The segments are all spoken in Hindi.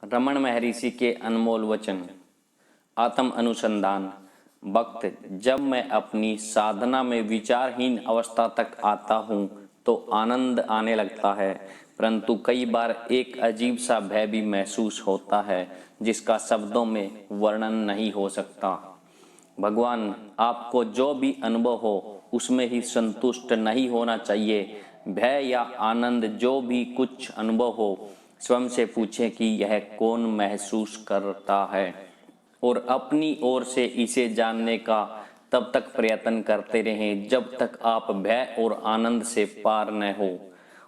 रमण महर्षि के अनमोल वचन। आत्म अनुसंधान। वक्त जब मैं अपनी साधना में विचारहीन अवस्था तक आता हूँ तो आनंद आने लगता है, परंतु कई बार एक अजीब सा भय भी महसूस होता है जिसका शब्दों में वर्णन नहीं हो सकता। भगवान, आपको जो भी अनुभव हो उसमें ही संतुष्ट नहीं होना चाहिए। भय या आनंद, जो भी कुछ अनुभव हो, स्वयं से पूछें कि यह कौन महसूस करता है, और अपनी ओर से इसे जानने का तब तक प्रयत्न करते रहें जब तक आप भय और आनंद से पार न हो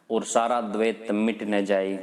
और सारा द्वैत मिट न जाए।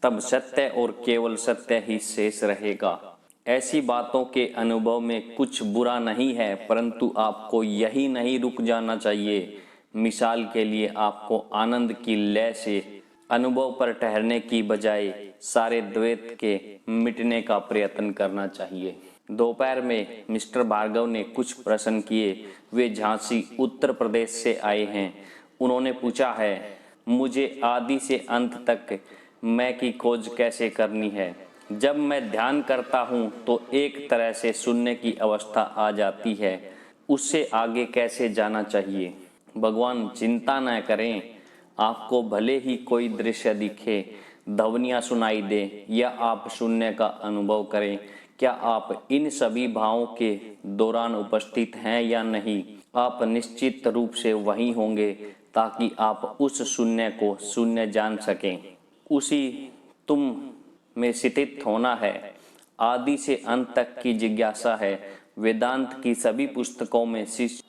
तब सत्य और केवल सत्य ही शेष रहेगा। ऐसी बातों के अनुभव में कुछ बुरा नहीं है, परंतु आपको यही नहीं रुक जाना चाहिए। मिसाल के लिए, आपको आनंद की लय से अनुभव पर ठहरने की बजाय सारे द्वैत के मिटने का प्रयत्न करना चाहिए। दोपहर में मिस्टर भार्गव ने कुछ प्रश्न किए। वे झांसी, उत्तर प्रदेश से आए हैं। उन्होंने पूछा है, मुझे आदि से अंत तक मैं की खोज कैसे करनी है? जब मैं ध्यान करता हूँ तो एक तरह से सुनने की अवस्था आ जाती है, उससे आगे कैसे जाना चाहिए? भगवान, चिंता न करें। आपको भले ही कोई दृश्य दिखे, ध्वनियाँ सुनाई दे या आप शून्य का अनुभव करें, क्या आप इन सभी भावों के दौरान उपस्थित हैं या नहीं? आप निश्चित रूप से वहीं होंगे, ताकि आप उस शून्य को शून्य जान सकें। उसी तुम में स्थित होना है। आदि से अंत तक की जिज्ञासा है। वेदांत की सभी पुस्तकों में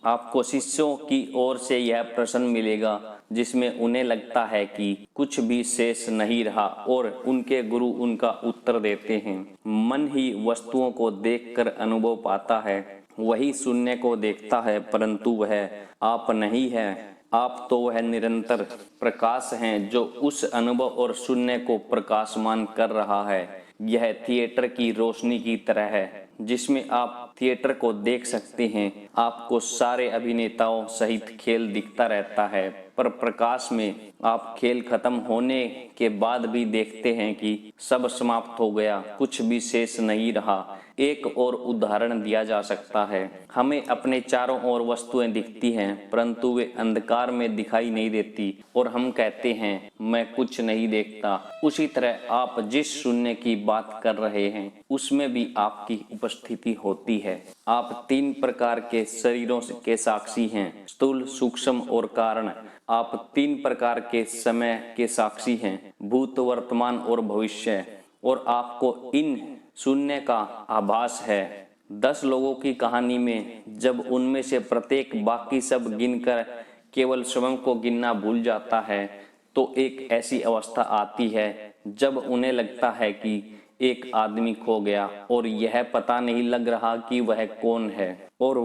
आपको शिष्यों की ओर से यह प्रश्न मिलेगा जिसमें उन्हें लगता है कि कुछ भी शेष नहीं रहा, और उनके गुरु उनका उत्तर देते हैं, मन ही वस्तुओं को देखकर अनुभव पाता है, वही शून्य को देखता है, परंतु वह आप नहीं है। आप तो वह निरंतर प्रकाश हैं जो उस अनुभव और शून्य को प्रकाशमान कर रहा है। यह थिएटर की रोशनी की तरह है जिसमें आप थिएटर को देख सकते हैं। आपको सारे अभिनेताओं सहित खेल दिखता रहता है, पर प्रकाश में आप खेल खत्म होने के बाद भी देखते हैं कि सब समाप्त हो गया, कुछ भी शेष नहीं रहा। एक और उदाहरण दिया जा सकता है। हमें अपने चारों ओर वस्तुएं दिखती हैं, परंतु वे अंधकार में दिखाई नहीं देती, और हम कहते हैं, मैं कुछ नहीं देखता। उसी तरह आप जिस शून्य की बात कर रहे हैं उसमें भी आपकी उपस्थिति होती है। आप 3 प्रकार के शरीरों के साक्षी हैं, स्थूल, सूक्ष्म और कारण। आप 3 प्रकार के समय के साक्षी हैं, भूत, वर्तमान और भविष्य, और आपको इन शून्य का आभास है। 10 लोगों की कहानी में जब उनमें से प्रत्येक बाकी सब गिनकर केवल स्वयं को गिनना भूल जाता है, तो एक ऐसी अवस्था आती है जब उन्हें लगता है कि एक आदमी खो गया और यह पता नहीं लग रहा कि वह कौन है, और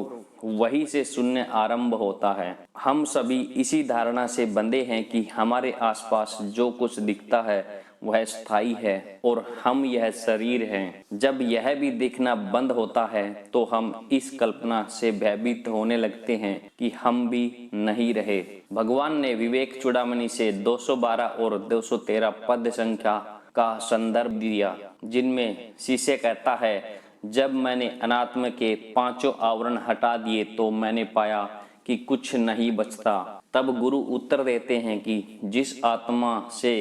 वहीं से शून्य आरंभ होता है। हम सभी इसी धारणा से बंधे हैं कि हमारे आसपास जो कुछ दिखता है वह स्थायी है और हम यह शरीर हैं। जब यह भी दिखना बंद होता है तो हम इस कल्पना से भयभीत होने लगते हैं कि हम भी नहीं रहे। भगवान ने विवेक चूड़ामणि से 212 और 213 पद संख्या का संदर्भ दिया, जिनमें शिष्य कहता है, जब मैंने अनात्म के 5 आवरण हटा दिए तो मैंने पाया कि कुछ नहीं बचता। तब गुरु उत्तर देते हैं कि जिस आत्मा से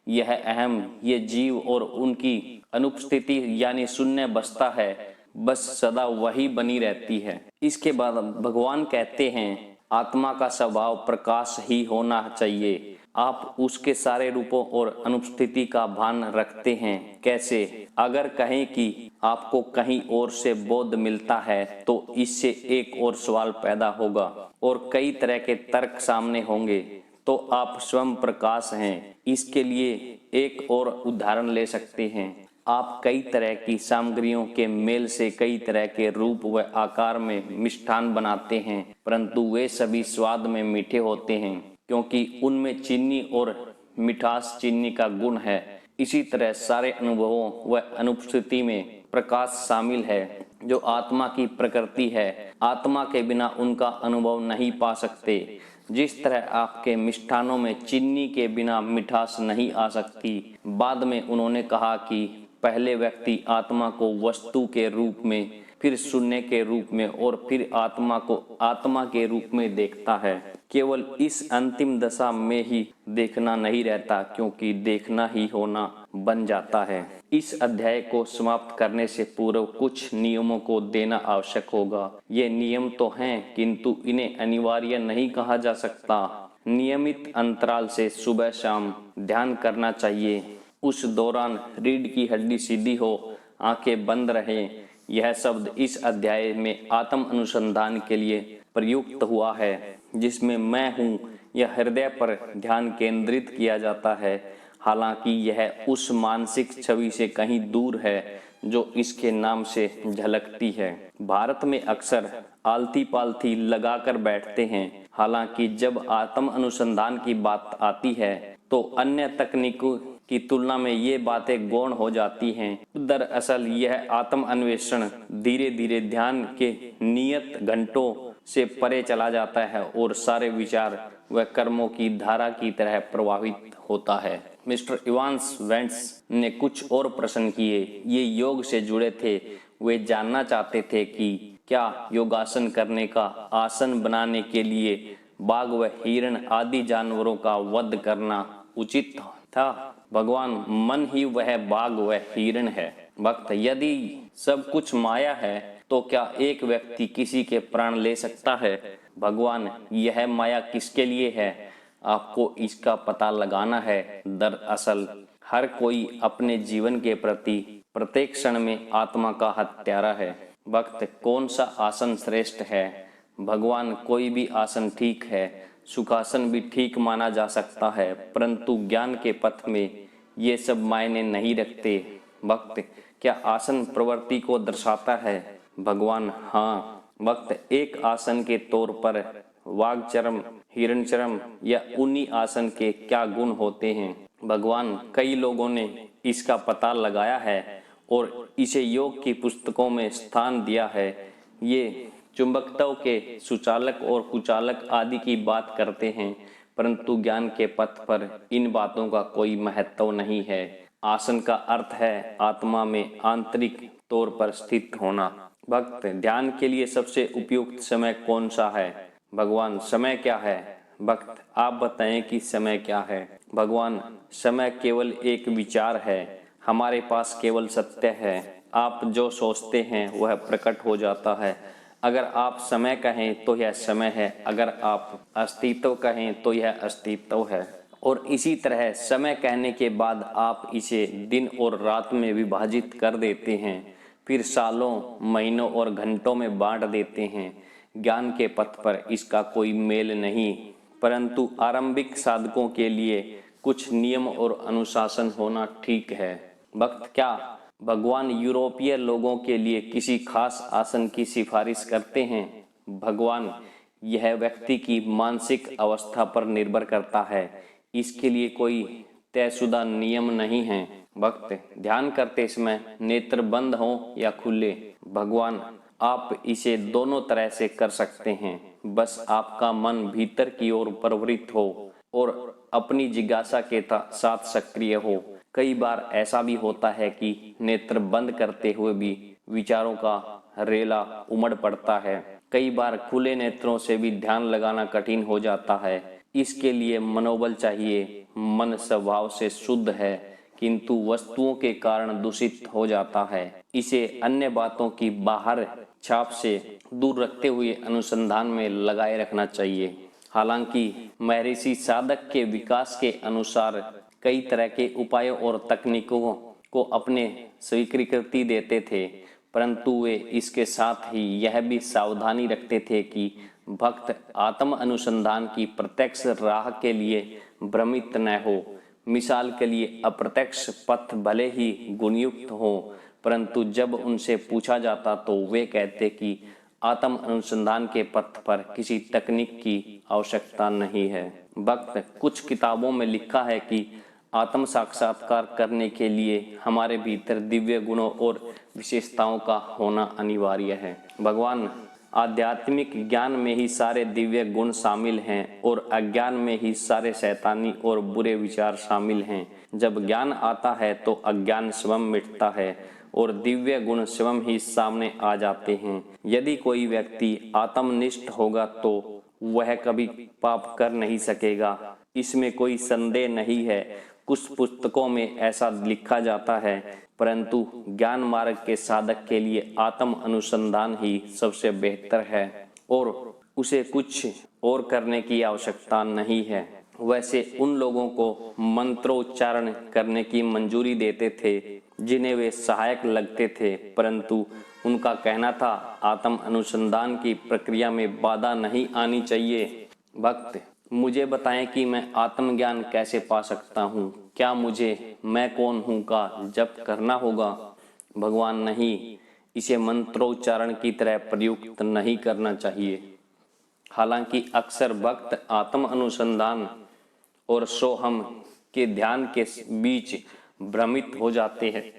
यह अहम, ये जीव और उनकी अनुपस्थिति यानी शून्य बसता है, बस सदा वही बनी रहती है। इसके बाद भगवान कहते हैं, आत्मा का स्वभाव प्रकाश ही होना चाहिए। आप उसके सारे रूपों और अनुपस्थिति का भान रखते हैं। कैसे? अगर कहें कि आपको कहीं और से बोध मिलता है तो इससे एक और सवाल पैदा होगा और कई तरह के तर्क सामने होंगे, तो आप स्वयं प्रकाश हैं। इसके लिए एक और उदाहरण ले सकते हैं। आप कई तरह की सामग्रियों के मेल से कई तरह के रूप व आकार में मिष्ठान बनाते हैं, परंतु वे सभी स्वाद में मीठे होते हैं, क्योंकि उनमें चीनी और मिठास चीनी का गुण है। इसी तरह सारे अनुभवों व अनुपस्थिति में प्रकाश शामिल है, जो आत्मा की प्रकृति है। आत्मा के बिना उनका अनुभव नहीं पा सकते। जिस तरह आपके मिष्ठानों में चीनी के बिना मिठास नहीं आ सकती। बाद में उन्होंने कहा कि पहले व्यक्ति आत्मा को वस्तु के रूप में, फिर शून्य के रूप में और फिर आत्मा को आत्मा के रूप में देखता है। केवल इस अंतिम दशा में ही देखना नहीं रहता, क्योंकि देखना ही होना बन जाता है। इस अध्याय को समाप्त करने से पूर्व कुछ नियमों को देना आवश्यक होगा। ये नियम तो हैं, किंतु इन्हें अनिवार्य नहीं कहा जा सकता। नियमित अंतराल से सुबह शाम ध्यान करना चाहिए। उस दौरान रीढ़ की हड्डी सीधी हो, आंखें बंद रहें। यह शब्द इस अध्याय में आत्म अनुसंधान के लिए प्रयुक्त हुआ है, जिसमें मैं हूँ यह हृदय पर ध्यान केंद्रित किया जाता है। हालांकि यह उस मानसिक छवि से कहीं दूर है जो इसके नाम से झलकती है। भारत में अक्सर आलती पालती लगाकर बैठते हैं। हालांकि जब आत्म अनुसंधान की बात आती है तो अन्य तकनीकों की तुलना में ये बातें गौण हो जाती हैं। दरअसल यह आत्म अन्वेषण धीरे धीरे ध्यान के नियत घंटों से परे चला जाता है और सारे विचार व कर्मों की धारा की तरह प्रभावित होता है। मिस्टर इवांस वेंट्स ने कुछ और प्रश्न किए। ये योग से जुड़े थे। वे जानना चाहते थे कि क्या योगासन करने का आसन बनाने के लिए बाघ व हिरण आदि जानवरों का वध करना उचित था। भगवान, मन ही वह बाघ व हिरण है। भक्त, यदि सब कुछ माया है तो क्या एक व्यक्ति किसी के प्राण ले सकता है? भगवान, यह माया किसके लिए है? आपको इसका पता लगाना है। दरअसल हर कोई अपने जीवन के प्रति प्रत्येक क्षण में आत्मा का हत्यारा है। भक्त, कौन सा आसन श्रेष्ठ है? भगवान, कोई भी आसन ठीक है। सुखासन भी ठीक माना जा सकता है, परंतु ज्ञान के पथ में ये सब मायने नहीं रखते। भक्त, क्या आसन प्रवृत्ति को दर्शाता है? भगवान, हाँ। भक्त, एक आसन के तौर पर वागचरम, हिरणचरम या ऊनी आसन के क्या गुण होते हैं? भगवान, कई लोगों ने इसका पता लगाया है और इसे योग की पुस्तकों में स्थान दिया है। ये चुंबकत्व के सुचालक और कुचालक आदि की बात करते हैं, परंतु ज्ञान के पथ पर इन बातों का कोई महत्व नहीं है। आसन का अर्थ है आत्मा में आंतरिक तौर पर स्थित होना। भक्त, ध्यान के लिए सबसे उपयुक्त समय कौन सा है? भगवान, समय क्या है? भक्त, आप बताएं कि समय क्या है? भगवान, समय केवल एक विचार है। हमारे पास केवल सत्य है। आप जो सोचते हैं वह प्रकट हो जाता है। अगर आप समय कहें तो यह समय है, अगर आप अस्तित्व कहें तो यह अस्तित्व है। और इसी तरह समय कहने के बाद आप इसे दिन और रात में विभाजित कर देते हैं, फिर सालों, महीनों और घंटों में बांट देते हैं। ज्ञान के पथ पर इसका कोई मेल नहीं, परंतु आरंभिक साधकों के लिए कुछ नियम और अनुशासन होना ठीक है। भक्त, क्या भगवान यूरोपीय लोगों के लिए किसी खास आसन की सिफारिश करते हैं? भगवान, यह व्यक्ति की मानसिक अवस्था पर निर्भर करता है। इसके लिए कोई तयशुदा नियम नहीं है। भक्त, ध्यान करते समय नेत्र बंद हों या खुले? भगवान, आप इसे दोनों तरह से कर सकते हैं, बस आपका मन भीतर की ओर प्रवृत्त हो और अपनी जिज्ञासा के साथ सक्रिय हो। कई बार ऐसा भी होता है कि नेत्र बंद करते हुए भी विचारों का रेला उमड़ पड़ता है। कई बार खुले नेत्रों से भी ध्यान लगाना कठिन हो जाता है। इसके लिए मनोबल चाहिए। मन स्वभाव से शुद्ध है, किंतु वस्तुओं के कारण दूषित हो जाता है। इसे अन्य बातों की बाहर छाप से दूर रखते हुए अनुसंधान में लगाए रखना चाहिए। हालांकि महर्षि साधक के विकास के अनुसार कई तरह के उपायों और तकनीकों को अपने स्वीकृति देते थे, परंतु वे इसके साथ ही यह भी सावधानी रखते थे कि भक्त आत्म अनुसंधान की प्रत्यक्ष राह के लिए भ्रमित न हो। मिसाल के लिए अप्रत्यक्ष पथ भले ही गुणयुक्त हो, परंतु जब उनसे पूछा जाता तो वे कहते कि आत्म अनुसंधान के पथ पर किसी तकनीक की आवश्यकता नहीं है। भक्त, कुछ किताबों में लिखा है कि आत्म साक्षात्कार करने के लिए हमारे भीतर दिव्य गुणों और विशेषताओं का होना अनिवार्य है। भगवान, आध्यात्मिक ज्ञान में ही सारे दिव्य गुण शामिल हैं और अज्ञान में ही सारे शैतानी और बुरे विचार शामिल हैं। जब ज्ञान आता है तो अज्ञान स्वयं मिटता है और दिव्य गुण स्वयं ही सामने आ जाते हैं। यदि कोई व्यक्ति आत्मनिष्ठ होगा तो वह कभी पाप कर नहीं सकेगा, इसमें कोई संदेह नहीं है। कुछ पुस्तकों में ऐसा लिखा जाता है, परंतु ज्ञान मार्ग के साधक के लिए आत्म अनुसंधान ही सबसे बेहतर है और उसे कुछ और करने की आवश्यकता नहीं है। वैसे उन लोगों को मंत्रोच्चारण करने की मंजूरी देते थे जिन्हें वे सहायक लगते थे, परंतु उनका कहना था आत्म अनुसंधान की प्रक्रिया में बाधा नहीं आनी चाहिए। भक्त, मुझे बताएं कि मैं आत्मज्ञान कैसे पा सकता हूँ। क्या मुझे मैं कौन हूँ का जप करना होगा? भगवान, नहीं, इसे मंत्रोच्चारण की तरह प्रयुक्त नहीं करना चाहिए। हालांकि अक्सर भक्त आत्म अनुसंधान और सोहम के ध्यान के बीच भ्रमित हो जाते हैं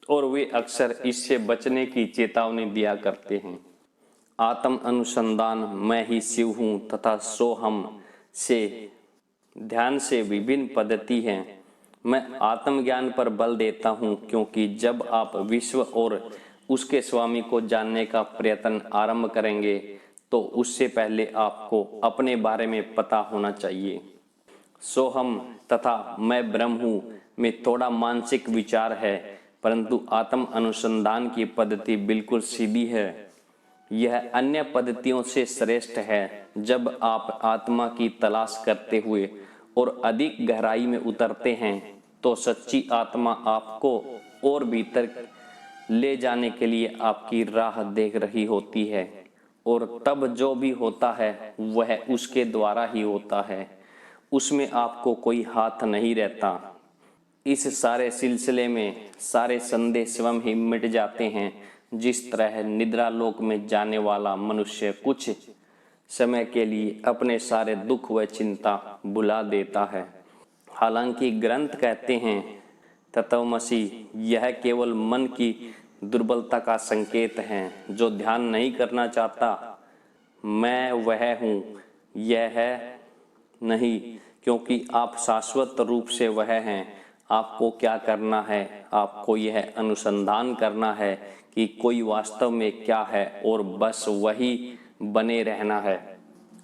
और वे अक्सर इससे बचने की चेतावनी दिया करते हैं। आत्म अनुसंधान मैं ही शिव हूँ तथा सोहम से ध्यान से विभिन्न पद्धति हैं। मैं आत्मज्ञान पर बल देता हूँ क्योंकि जब आप विश्व और उसके स्वामी को जानने का प्रयत्न आरंभ करेंगे तो उससे पहले आपको अपने बारे में पता होना चाहिए। सोहम तथा मैं ब्रह्म हूँ में थोड़ा मानसिक विचार है, परंतु आत्म अनुसंधान की पद्धति बिल्कुल सीधी है। यह अन्य पद्धतियों से श्रेष्ठ है। जब आप आत्मा की तलाश करते हुए और अधिक गहराई में उतरते हैं तो सच्ची आत्मा आपको और भीतर ले जाने के लिए आपकी राह देख रही होती है और तब जो भी होता है वह उसके द्वारा ही होता है, उसमें आपको कोई हाथ नहीं रहता। इस सारे सिलसिले में सारे संदेह स्वयं ही मिट जाते हैं। जिस तरह निद्रा लोक में जाने वाला मनुष्य कुछ समय के लिए अपने सारे दुख व चिंता भुला देता है। हालांकि ग्रंथ कहते हैं तत्वमसि, यह केवल मन की दुर्बलता का संकेत है। जो ध्यान नहीं करना चाहता मैं वह हूँ, यह है नहीं, क्योंकि आप शाश्वत रूप से वह हैं। आपको क्या करना है? आपको यह अनुसंधान करना है कि कोई वास्तव में क्या है और बस वही बने रहना है।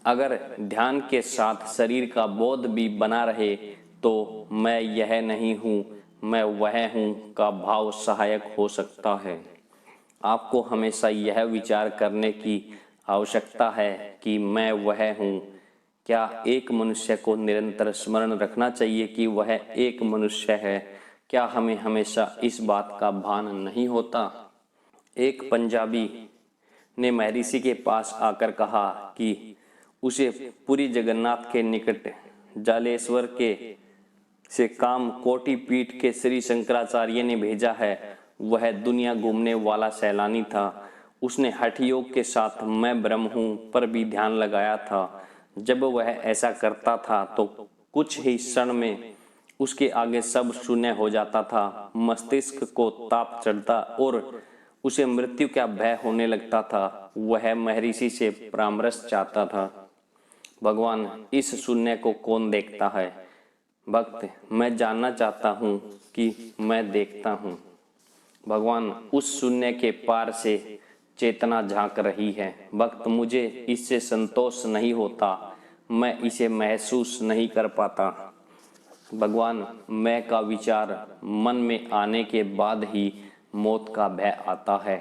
अगर ध्यान के साथ शरीर का बोध भी बना रहे तो मैं यह नहीं हूँ, मैं वह हूँ का भाव सहायक हो सकता है। आपको हमेशा यह विचार करने की आवश्यकता है कि मैं वह हूँ। क्या एक मनुष्य को निरंतर स्मरण रखना चाहिए कि वह एक मनुष्य है? क्या हमें हमेशा इस बात का भान नहीं होता? एक पंजाबी ने महर्षि के पास आकर कहा कि उसे पुरी जगन्नाथ के निकट जालेश्वर के से काम कोटि पीठ के श्री शंकराचार्य ने भेजा है। वह दुनिया घूमने वाला सैलानी था। उसने हठ योग के साथ मैं ब्रह्म हूँ पर भी ध्यान लगाया था। जब वह ऐसा करता था तो कुछ ही क्षण में उसके आगे सब शून्य हो जाता था। मस्तिष्क को ताप चढ़ता और उसे मृत्यु का भय होने लगता था। वह महर्षि से परामर्श चाहता था। भगवान, इस शून्य को कौन देखता है? भक्त, मैं जानना चाहता हूँ कि मैं देखता हूँ। भगवान, उस शून्य के पार से चेतना झांक रही है। भक्त, मुझे इससे संतोष नहीं होता, मैं इसे महसूस नहीं कर पाता। भगवान, मैं का विचार मन में आने के बाद ही मौत का भय आता है।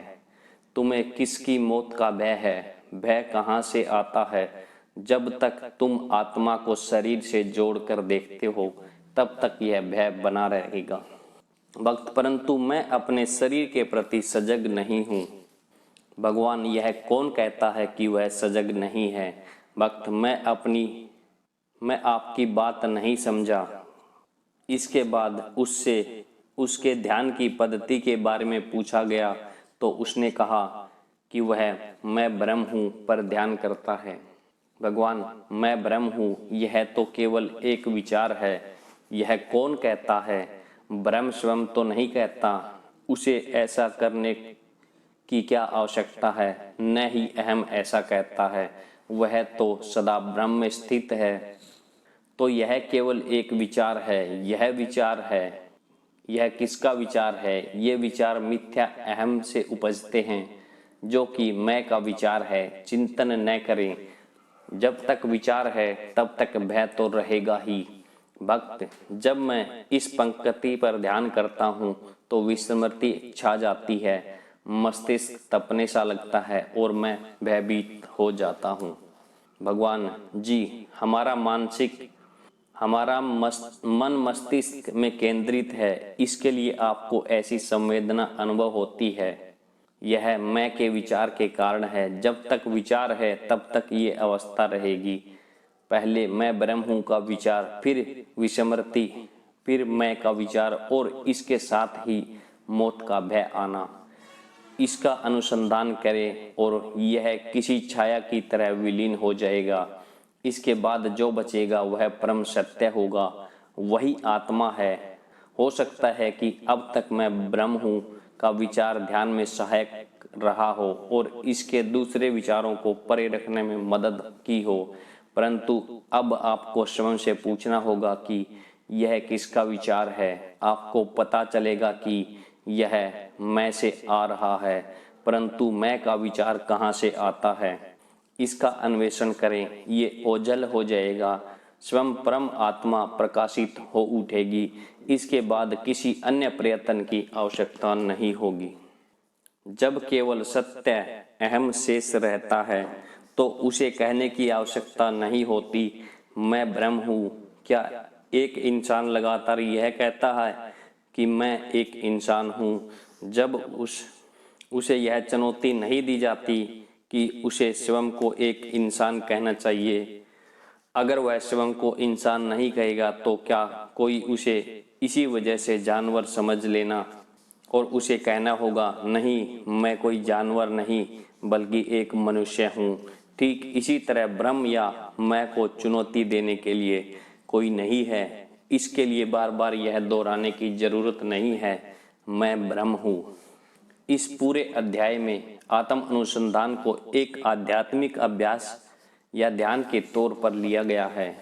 तुम्हें किसकी मौत का भय है? भय कहाँ से आता है? जब तक तुम आत्मा को शरीर से जोड़कर देखते हो तब तक यह भय बना रहेगा। भक्त, परंतु मैं अपने शरीर के प्रति सजग नहीं हूँ। भगवान, यह कौन कहता है कि वह सजग नहीं है? भक्त, मैं आपकी बात नहीं समझा। इसके बाद उससे उसके ध्यान की पद्धति के बारे में पूछा गया तो उसने कहा कि वह मैं ब्रह्म हूँ पर ध्यान करता है। भगवान, मैं ब्रह्म हूँ, यह तो केवल एक विचार है। यह कौन कहता है? ब्रह्म स्वयं तो नहीं कहता। उसे ऐसा करने की क्या आवश्यकता है, न ही अहम ऐसा कहता है, वह तो सदा ब्रह्म में स्थित है। तो यह केवल एक विचार है। यह विचार है, यह किसका विचार है? ये विचार मिथ्या अहम से उपजते हैं, जो कि मैं का विचार है। चिंतन न करें। जब तक विचार है तब तक भय तो रहेगा ही। भक्त, जब मैं इस पंक्ति पर ध्यान करता हूँ तो विस्मृति छा जाती है, मस्तिष्क तपने सा लगता है और मैं भयभीत हो जाता हूँ। भगवान जी, हमारा मन मस्तिष्क में केंद्रित है, इसके लिए आपको ऐसी संवेदना अनुभव होती है। यह मैं के विचार के कारण है। जब तक विचार है तब तक ये अवस्था रहेगी। पहले मैं ब्रह्म हूँ का विचार, फिर विस्मृति, फिर मैं का विचार और इसके साथ ही मौत का भय आना। इसका अनुसंधान करें और यह किसी छाया की तरह विलीन हो जाएगा। इसके बाद जो बचेगा वह परम सत्य होगा, वही आत्मा है। हो सकता है कि अब तक मैं ब्रह्म हूँ का विचार ध्यान में सहायक रहा हो और इसके दूसरे विचारों को परे रखने में मदद की हो, परंतु अब आपको स्वयं से पूछना होगा कि यह किसका विचार है। आपको पता चलेगा कि यह मैं से आ रहा है, परंतु मैं का विचार कहाँ से आता है, इसका अन्वेषण करें। ये ओझल हो जाएगा। स्वयं परम आत्मा प्रकाशित हो उठेगी। इसके बाद किसी अन्य प्रयत्न की आवश्यकता नहीं होगी। जब केवल सत्य अहम शेष रहता है तो उसे कहने की आवश्यकता नहीं होती, मैं ब्रह्म हूँ। क्या एक इंसान लगातार यह कहता है कि मैं एक इंसान हूँ, जब उसे यह चुनौती नहीं दी जाती कि उसे स्वयं को एक इंसान कहना चाहिए? अगर वह स्वयं को इंसान नहीं कहेगा तो क्या कोई उसे इसी वजह से जानवर समझ लेना और उसे कहना होगा, नहीं, मैं कोई जानवर नहीं बल्कि एक मनुष्य हूँ। ठीक इसी तरह ब्रह्म या मैं को चुनौती देने के लिए कोई नहीं है। इसके लिए बार बार यह दोहराने की जरूरत नहीं है, मैं ब्रह्म हूँ। इस पूरे अध्याय में आत्म अनुसंधान को एक आध्यात्मिक अभ्यास या ध्यान के तौर पर लिया गया है,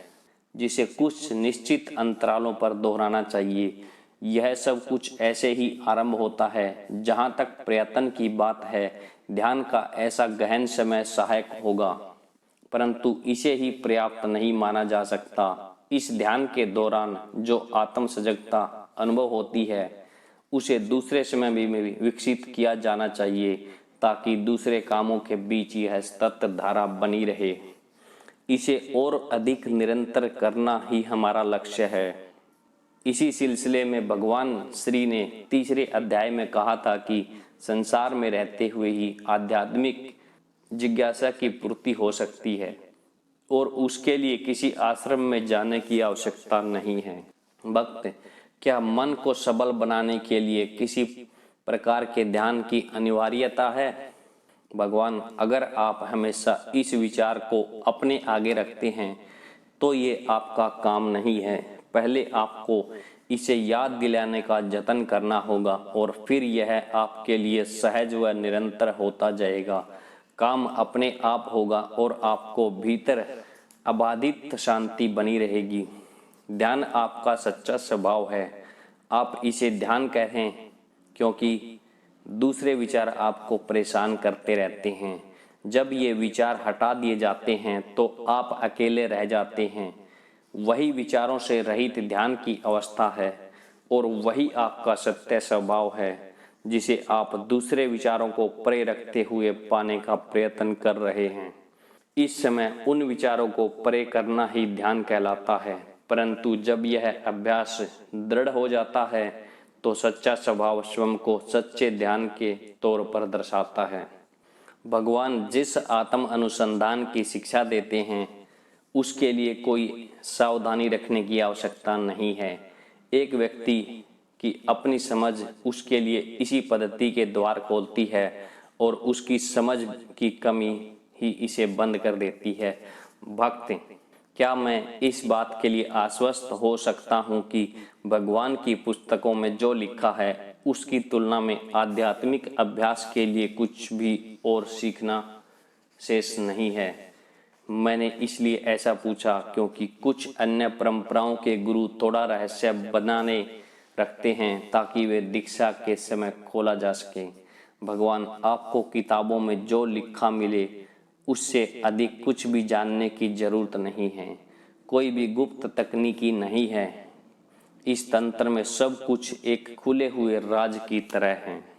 जिसे कुछ निश्चित अंतरालों पर दोहराना चाहिए। यह सब कुछ ऐसे ही आरंभ होता है। जहाँ तक प्रयत्न की बात है, ध्यान का ऐसा गहन समय सहायक होगा, परंतु इसे ही पर्याप्त नहीं माना जा सकता। इस ध्यान के दौरान जो आत्म सजगता अनुभव होती है, उसे दूसरे समय में भी विकसित किया जाना चाहिए, ताकि दूसरे कामों के बीच यह सतत धारा बनी रहे। इसे और अधिक निरंतर करना ही हमारा लक्ष्य है। इसी सिलसिले में भगवान श्री ने तीसरे अध्याय में कहा था कि संसार में रहते हुए ही आध्यात्मिक जिज्ञासा की पूर्ति हो सकती है और उसके लिए किसी आश्रम में जाने की आवश्यकता नहीं है। भक्त, क्या मन को सबल बनाने के लिए किसी प्रकार के ध्यान की अनिवार्यता है? भगवान, अगर आप हमेशा इस विचार को अपने आगे रखते हैं तो ये आपका काम नहीं है। पहले आपको इसे याद दिलाने का जतन करना होगा और फिर यह आपके लिए सहज व निरंतर होता जाएगा। काम अपने आप होगा और आपको भीतर अबाधित शांति बनी रहेगी। ध्यान आपका सच्चा स्वभाव है। आप इसे ध्यान कहें क्योंकि दूसरे विचार आपको परेशान करते रहते हैं। जब ये विचार हटा दिए जाते हैं तो आप अकेले रह जाते हैं। वही विचारों से रहित ध्यान की अवस्था है और वही आपका सत्य स्वभाव है, जिसे आप दूसरे विचारों को परे रखते हुए पाने का प्रयत्न कर रहे हैं। इस समय उन विचारों को परे करना ही ध्यान कहलाता है, परंतु जब यह अभ्यास दृढ़ हो जाता है तो सच्चा स्वभाव स्वयं को सच्चे ध्यान के तौर पर दर्शाता है। भगवान जिस आत्म अनुसंधान की शिक्षा देते हैं, उसके लिए कोई सावधानी रखने की आवश्यकता नहीं है। एक व्यक्ति की अपनी समझ उसके लिए इसी पद्धति के द्वार खोलती है और उसकी समझ की कमी ही इसे बंद कर देती है। भक्त, क्या मैं इस बात के लिए आश्वस्त हो सकता हूँ कि भगवान की पुस्तकों में जो लिखा है उसकी तुलना में आध्यात्मिक अभ्यास के लिए कुछ भी और सीखना शेष नहीं है। मैंने इसलिए ऐसा पूछा क्योंकि कुछ अन्य परंपराओं के गुरु थोड़ा रहस्य बनाने रखते हैं ताकि वे दीक्षा के समय खोला जा सके। भगवान आपको किताबों में जो लिखा मिले उससे अधिक कुछ भी जानने की जरूरत नहीं है। कोई भी गुप्त तकनीकी नहीं है। इस तंत्र में सब कुछ एक खुले हुए राज की तरह है।